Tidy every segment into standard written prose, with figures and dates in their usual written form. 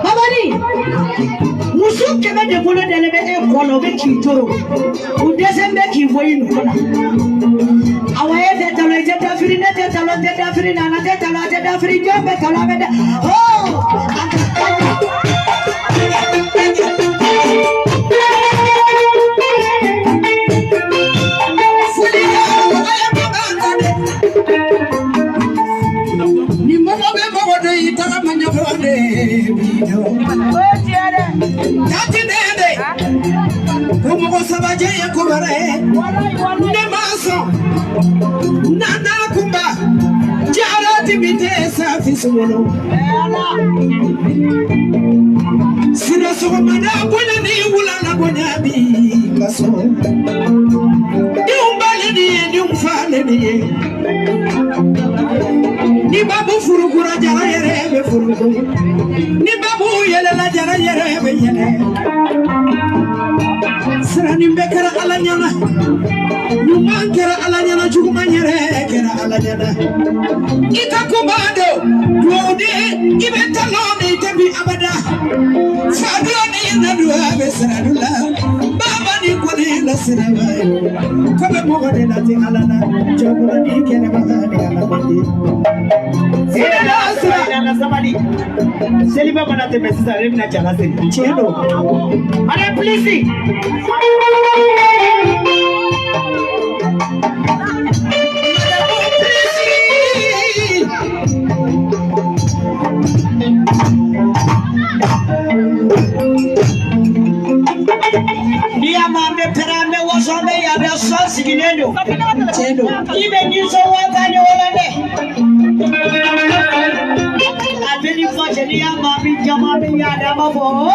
Babani, musu kebe de bolo de lebe e kono be kitoro. U desembe ki boyi nuna. Awaye de talo je da firi ne de talo de da firi na na de talo de da firi jombe talo be de. Oh! Como sabaje ya kubare ne maso nana kumba jara timite safi sumolo sina so mada bonya ni wula na bonya bi kaso ni umbale ni umfale ni babu furugura jara yere be furugu ni babu yele la jara yere be yele Serani bekara alanyana, nyuman kera alanyana, chukuma nyere kera alanyana. Ika kumado, duode, ibetalone tebi abada. Fadlone yanadua besaradula, baba ni kone la sinawayo. Kome mogo de lati alana, chokula ni kere mahani alamadi. Sina samadi. Seliba manate mesisa remina chalase. Chelo. Mane please. Dia mambe perame wasome ya beso siginendo. Chendo. Ibe niso wakane olane. Abeli fajeli ya mami jamami ya damabo.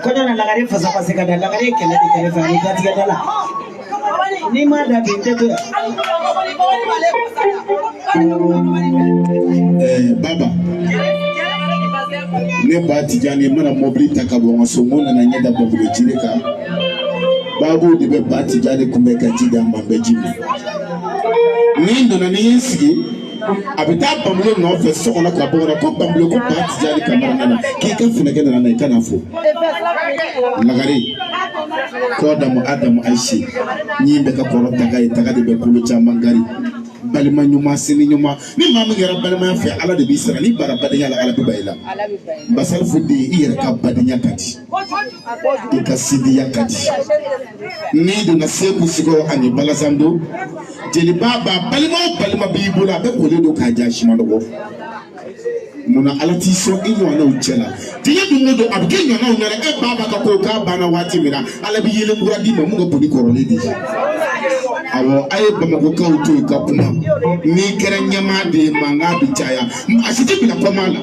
Kono na lagari fasa pase kada lagari kele di kele fani gati kada la ni ma da binte to baba ne ba tijani mana mobili takabo ngasongo na nyeda mobili jireka babu de be ba tijani kumbe katida mambe jimi ni ndo na niyesi abita bamlo no fe sokona ka bora ko bamlo ko ba tijani kamara na kika funake na na kana fo lagari ko adamu aishi nyimbe ka koro taga de be kulu chamangari balima nyuma sini nyuma ni mamu ngera balima fi ala de bisra ni bara badanya ala bi bayila basal fudi iyar ka badanya kati ika sidi yakati ni do na seku sigo ani balasando jeli baba balima bibula be ko le do ka jashi mando muna alati so inyo na uchela tiye dungo abgenyo na unyala e baba ka ko ka bana wati mina ala bi yele ngura di mo ngo bodi korole di awo ay bama ko ka uto ka kuma ni kere nyama de manga bi chaya asiti bi la komala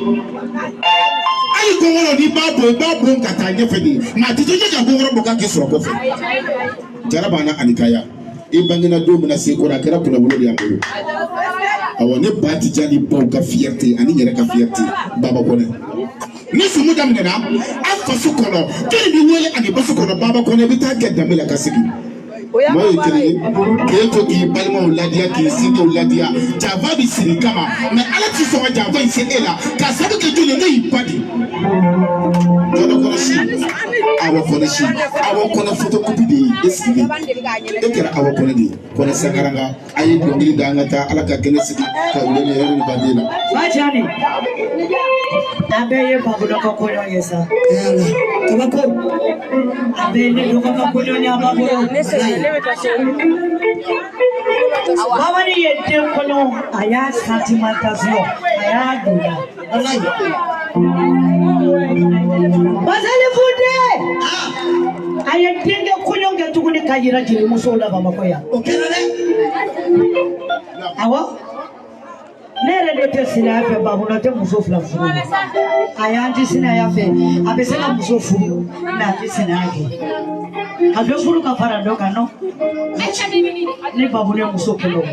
ay ko ngoro di babo nkata nyefedi na titoje ja ngoro boka kisro ko fe jarabana anikaya ibangina do muna se ko ra kera kuna bulo ya ngoro awone parti jani bonga fierté ani nyere ka fierté baba kone nisi muda mnena afa sukono kiri ni wele ani basukono baba kone bita gedda mila kasiki moyo kiri keto ki balma uladia ki sito uladia java bi sirikama me ala ti so java ise ela ka sabu ke jule ne ipadi jodo kono shi awo kono photocopy de esiki ekera awo kono di kono sakaranga ayi dongiri dangata ala ka kenesiki ka ulene yero ni badela Bajani abeye babulo ko kono yesa kabako abeye ko kono nya babulo Bawani yete kono aya sentimentation aya dula wallahi Bazali fude aya tenge kono ngetukuni kayira jiri musola bamakoya okelele awo Nere de te sina ya fe babulo te muso fula furu aya ndi sina ya fe abesena muso furu na ndi sina yake abe furu ka fara doka no ne babulo muso kelo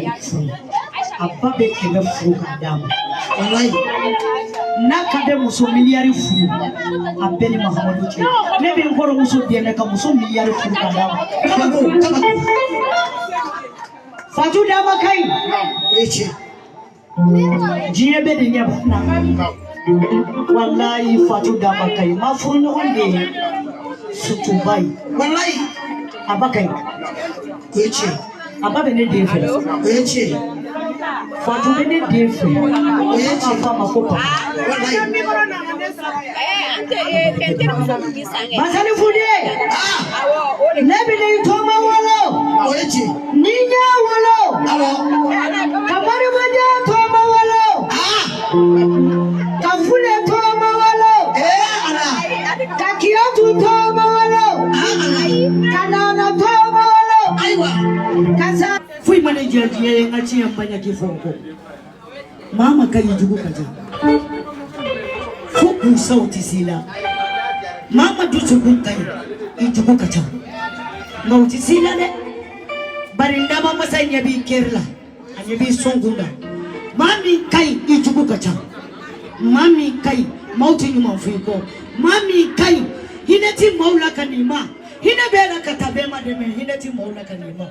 ababe kelo furu ka dama wallahi na kade muso miliyari furu abeni mahamadu che ne be ngoro muso biene ka muso miliyari furu ka dama kabako fatu dama kai eche jiye be de nyabna wallahi fatu dama kai ma furu no onde sutubai wallahi abakai eche ababe ne defe eche fatu ne defe eche fama kopa wallahi Basali fude nebile itoma walo eche ninya walo kamari manja toma walo kafule toma walo ala kakiatu toma walo kanana toma walo aiwa kaza fui manager diye ngachi yambanya kifongo mama kayijugu kaza fuku sauti sila mama tuchukutai ijugu kaza ngauti sila de barinda mama sanya bi kerla anya bi songunda mami kai ijugu kaza mami kai mauti nyuma mfiko mami kai hineti maula kanima hina bela katabema deme hineti maula kanima